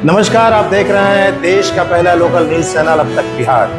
नमस्कार, आप देख रहे हैं देश का पहला लोकल न्यूज चैनल अब तक बिहार।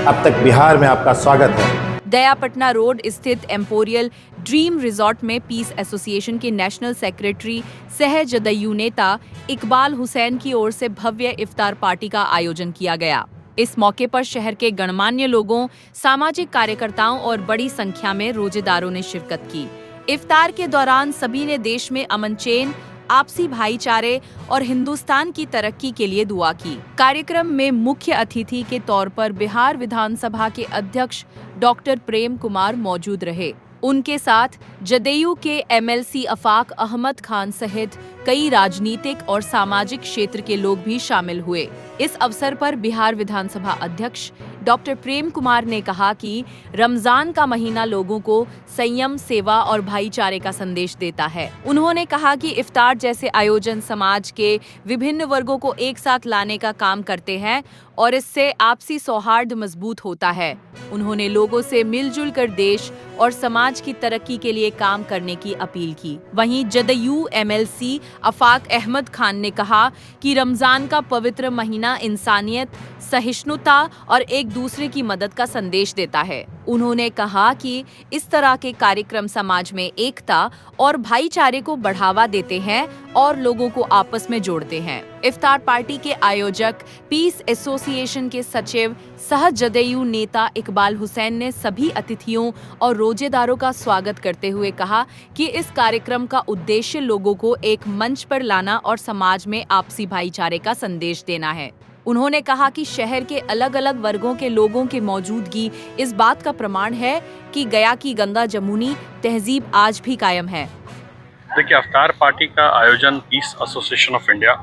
अब तक बिहार में आपका स्वागत है। दयापटना रोड स्थित एम्पोरियल ड्रीम रिजॉर्ट में पीस एसोसिएशन के नेशनल सेक्रेटरी सह जदयू नेता इकबाल हुसैन की ओर से भव्य इफ्तार पार्टी का आयोजन किया गया। इस मौके पर शहर के गणमान्य लोगों, सामाजिक कार्यकर्ताओं और बड़ी संख्या में रोजेदारों ने शिरकत की। इफ्तार के दौरान सभी ने देश में अमन चैन, आपसी भाईचारे और हिंदुस्तान की तरक्की के लिए दुआ की। कार्यक्रम में मुख्य अतिथि के तौर पर बिहार विधानसभा के अध्यक्ष डॉक्टर प्रेम कुमार मौजूद रहे। उनके साथ जदयू के एमएलसी अफाक अहमद खान सहित कई राजनीतिक और सामाजिक क्षेत्र के लोग भी शामिल हुए। इस अवसर पर बिहार विधानसभा अध्यक्ष डॉक्टर प्रेम कुमार ने कहा कि रमजान का महीना लोगों को संयम, सेवा और भाईचारे का संदेश देता है। उन्होंने कहा कि इफ्तार जैसे आयोजन समाज के विभिन्न वर्गों को एक साथ लाने का काम करते हैं और इससे आपसी सौहार्द मजबूत होता है। उन्होंने लोगों से मिलजुल कर देश और समाज की तरक्की के लिए काम करने की अपील की। वहीं जदयू एमएलसी अफाक अहमद खान ने कहा कि रमजान का पवित्र महीना इंसानियत, सहिष्णुता और एक दूसरे की मदद का संदेश देता है। उन्होंने कहा कि इस तरह के कार्यक्रम समाज में एकता और भाईचारे को बढ़ावा देते हैं और लोगों को आपस में जोड़ते हैं। इफ्तार पार्टी के आयोजक पीस एसोसिएशन के सचिव सह जदयू नेता इकबाल हुसैन ने सभी अतिथियों और रोजेदारों का स्वागत करते हुए कहा कि इस कार्यक्रम का उद्देश्य लोगों को एक मंच पर लाना और समाज में आपसी भाईचारे का संदेश देना है। उन्होंने कहा कि शहर के अलग अलग वर्गों के लोगों की मौजूदगी इस बात का प्रमाण है कि गया की गंगा जमुनी तहजीब आज भी कायम है। देखिए, अफ्तार पार्टी का आयोजन पीस एसोसिएशन ऑफ इंडिया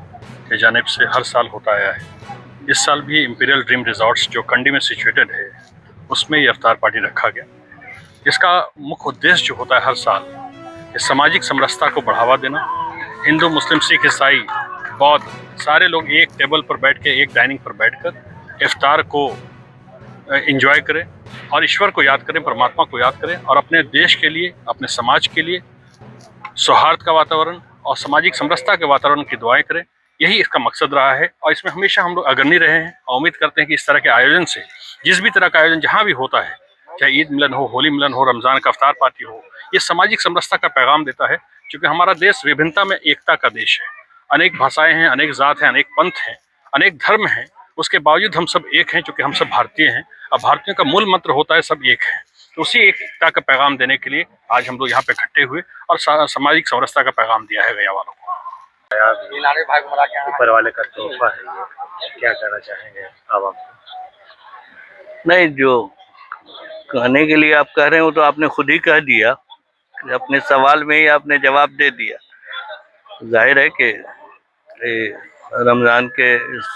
की जानिब से हर साल होता आया है। इस साल भी इंपीरियल ड्रीम रिजॉर्ट्स जो कंडी में सिचुएटेड है, उसमें ये अफ्तार पार्टी रखा गया। इसका मुख्य उद्देश्य जो होता है हर साल, ये सामाजिक समरसता को बढ़ावा देना। हिंदू, मुस्लिम, सिख, ईसाई, बौद्ध सारे लोग एक टेबल पर बैठ के, एक डाइनिंग पर बैठकर इफ्तार को एंजॉय करें और ईश्वर को याद करें, परमात्मा को याद करें और अपने देश के लिए, अपने समाज के लिए सौहार्द का वातावरण और सामाजिक समरसता के वातावरण की दुआएं करें। यही इसका मकसद रहा है और इसमें हमेशा हम लोग अग्रणी रहे हैं और उम्मीद करते हैं कि इस तरह के आयोजन से, जिस भी तरह का आयोजन जहाँ भी होता है, चाहे ईद मिलन हो, होली मिलन हो, रमज़ान का अफ्तार पार्टी हो, ये सामाजिक समरसता का पैगाम देता है। क्योंकि हमारा देश विभिन्नता में एकता का देश है। अनेक भाषाएं हैं, अनेक जात हैं, अनेक पंथ हैं, अनेक धर्म हैं, उसके बावजूद हम सब एक हैं क्योंकि हम सब भारतीय हैं और भारतीयों का मूल मंत्र होता है सब एक है। तो उसी एकता का पैगाम देने के लिए आज हम लोग यहाँ पे इकट्ठे हुए और सामाजिक समरसता का पैगाम दिया है गया वालों को। ऊपर वाले का तोहफा है, ये क्या कहना चाहेंगे अब आप? नहीं, जो कहने के लिए आप कह रहे हो तो आपने खुद ही कह दिया, अपने सवाल में ही आपने जवाब दे दिया। जाहिर है कि रमज़ान के इस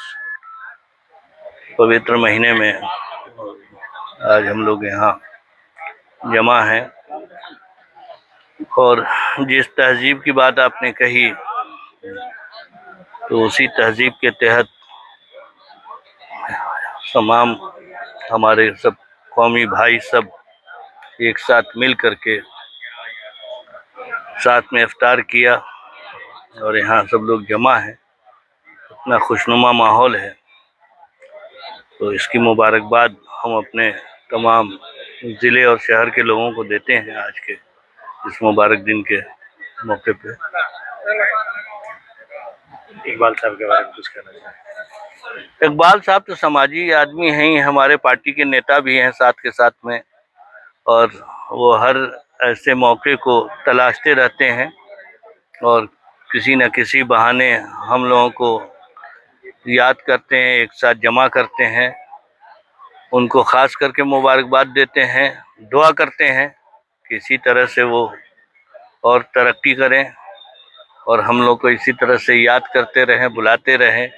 पवित्र महीने में आज हम लोग यहाँ जमा हैं और जिस तहजीब की बात आपने कही तो उसी तहजीब के तहत तमाम हमारे सब कौमी भाई सब एक साथ मिल करके साथ में इफ्तार किया और यहाँ सब लोग जमा हैं। इतना खुशनुमा माहौल है, तो इसकी मुबारकबाद हम अपने तमाम ज़िले और शहर के लोगों को देते हैं आज के इस मुबारक दिन के मौके पे। इकबाल साहब के बारे में कुछ कहना चाहिए? इकबाल साहब तो समाजी आदमी हैं ही, हमारे पार्टी के नेता भी हैं साथ के साथ में, और वो हर ऐसे मौके को तलाशते रहते हैं और किसी न किसी बहाने हम लोगों को याद करते हैं, एक साथ जमा करते हैं, उनको ख़ास करके मुबारकबाद देते हैं, दुआ करते हैं कि इसी तरह से वो और तरक्की करें और हम लोग को इसी तरह से याद करते रहें, बुलाते रहें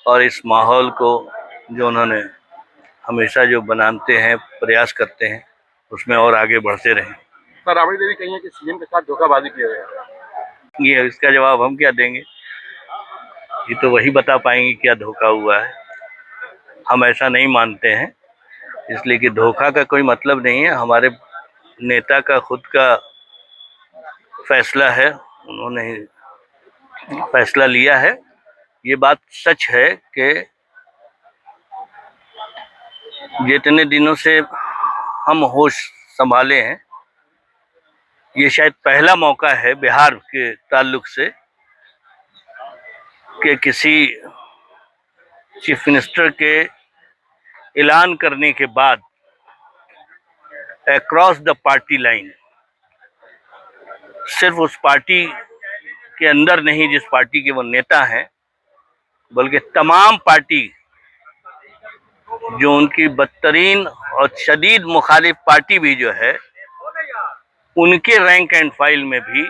और इस माहौल को जो उन्होंने हमेशा जो बनाते हैं, प्रयास करते हैं, उसमें और आगे बढ़ते रहें। सर, राबड़ी देवी कही है कि सीएम के साथ धोखाबाजी किया गया। ये इसका जवाब हम क्या देंगे? ये तो वही बता पाएंगे क्या धोखा हुआ है। हम ऐसा नहीं मानते हैं, इसलिए कि धोखा का कोई मतलब नहीं है। हमारे नेता का खुद का फैसला है, उन्होंने फैसला लिया है ये बात सच है कि जितने दिनों से हम होश संभाले हैं, ये शायद पहला मौका है बिहार के ताल्लुक से कि किसी चीफ मिनिस्टर के ऐलान करने के बाद अक्रॉस द पार्टी लाइन, सिर्फ उस पार्टी के अंदर नहीं जिस पार्टी के वो नेता हैं, बल्कि तमाम पार्टी जो उनकी बदतरीन और शदीद मुखालिफ पार्टी भी जो है, उनके रैंक एंड फाइल में भी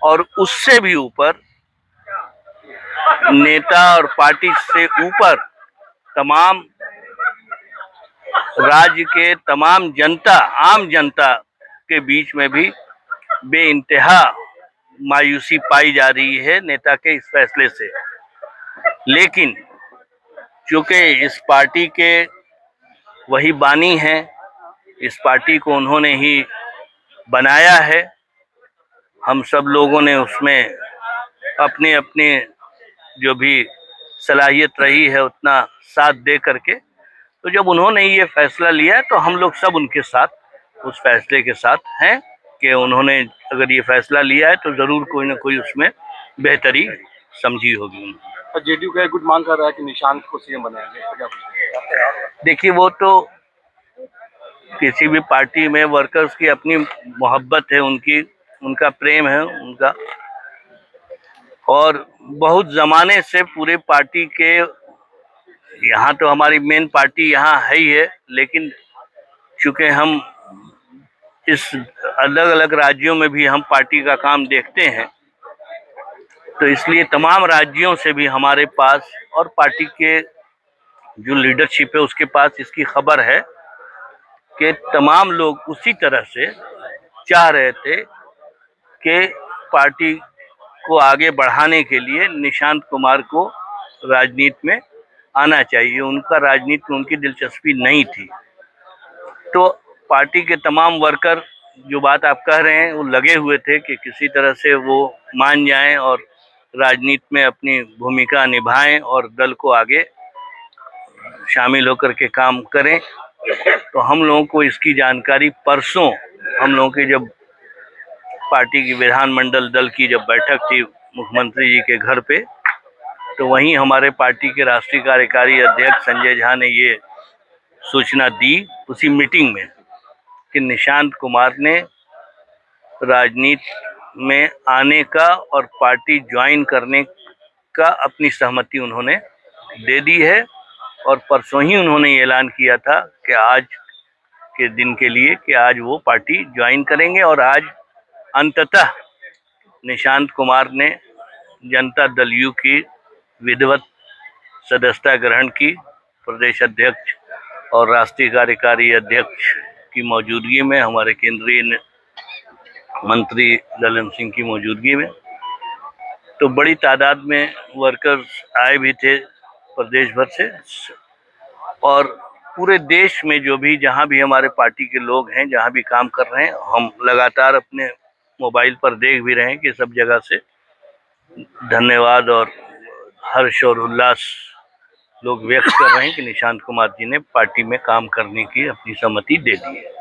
और उससे भी ऊपर नेता और पार्टी से ऊपर तमाम राज्य के तमाम जनता, आम जनता के बीच में भी बेइंतहा मायूसी पाई जा रही है नेता के इस फैसले से। लेकिन चूंकि इस पार्टी के वही बानी हैं, इस पार्टी को उन्होंने ही बनाया है, हम सब लोगों ने उसमें अपने अपने जो भी सलाहियत रही है उतना साथ दे करके, तो जब उन्होंने ये फैसला लिया तो हम लोग सब उनके साथ उस फैसले के साथ हैं कि उन्होंने अगर ये फैसला लिया है तो जरूर कोई ना कोई उसमें बेहतरी समझी होगी। जेडीयू का एक गुट मांग कर रहा है कि निशांत को सीएम बनाया जाए। देखिए, वो तो किसी भी पार्टी में वर्कर्स की अपनी मोहब्बत है, उनका प्रेम है उनका, और बहुत जमाने से पूरे पार्टी के, यहाँ तो हमारी मेन पार्टी यहाँ है ही है, लेकिन चूंकि हम इस अलग अलग राज्यों में भी हम पार्टी का काम देखते हैं, तो इसलिए तमाम राज्यों से भी हमारे पास और पार्टी के जो लीडरशिप है उसके पास इसकी खबर है कि तमाम लोग उसी तरह से चाह रहे थे कि पार्टी को आगे बढ़ाने के लिए निशांत कुमार को राजनीति में आना चाहिए। उनका राजनीति में उनकी दिलचस्पी नहीं थी, तो पार्टी के तमाम वर्कर, जो बात आप कह रहे हैं, वो लगे हुए थे कि किसी तरह से वो मान जाएं और राजनीति में अपनी भूमिका निभाएं और दल को आगे शामिल होकर के काम करें। तो हम लोगों को इसकी जानकारी परसों, हम लोगों की जब पार्टी की विधानमंडल दल की जब बैठक थी मुख्यमंत्री जी के घर पे, तो वहीं हमारे पार्टी के राष्ट्रीय कार्यकारी अध्यक्ष संजय झा ने ये सूचना दी उसी मीटिंग में कि निशांत कुमार ने राजनीति में आने का और पार्टी ज्वाइन करने का अपनी सहमति उन्होंने दे दी है, और परसों ही उन्होंने ऐलान किया था कि आज के दिन के लिए कि आज वो पार्टी ज्वाइन करेंगे। और आज अंततः निशांत कुमार ने जनता दल यू की विधिवत सदस्यता ग्रहण की, प्रदेश अध्यक्ष और राष्ट्रीय कार्यकारी अध्यक्ष की मौजूदगी में, हमारे केंद्रीय मंत्री ललन सिंह की मौजूदगी में। तो बड़ी तादाद में वर्कर्स आए भी थे प्रदेश भर से, और पूरे देश में जो भी, जहां भी हमारे पार्टी के लोग हैं, जहां भी काम कर रहे हैं, हम लगातार अपने मोबाइल पर देख भी रहे हैं कि सब जगह से धन्यवाद और हर्ष और उल्लास लोग व्यक्त कर रहे हैं कि निशांत कुमार जी ने पार्टी में काम करने की अपनी सहमति दे दी है।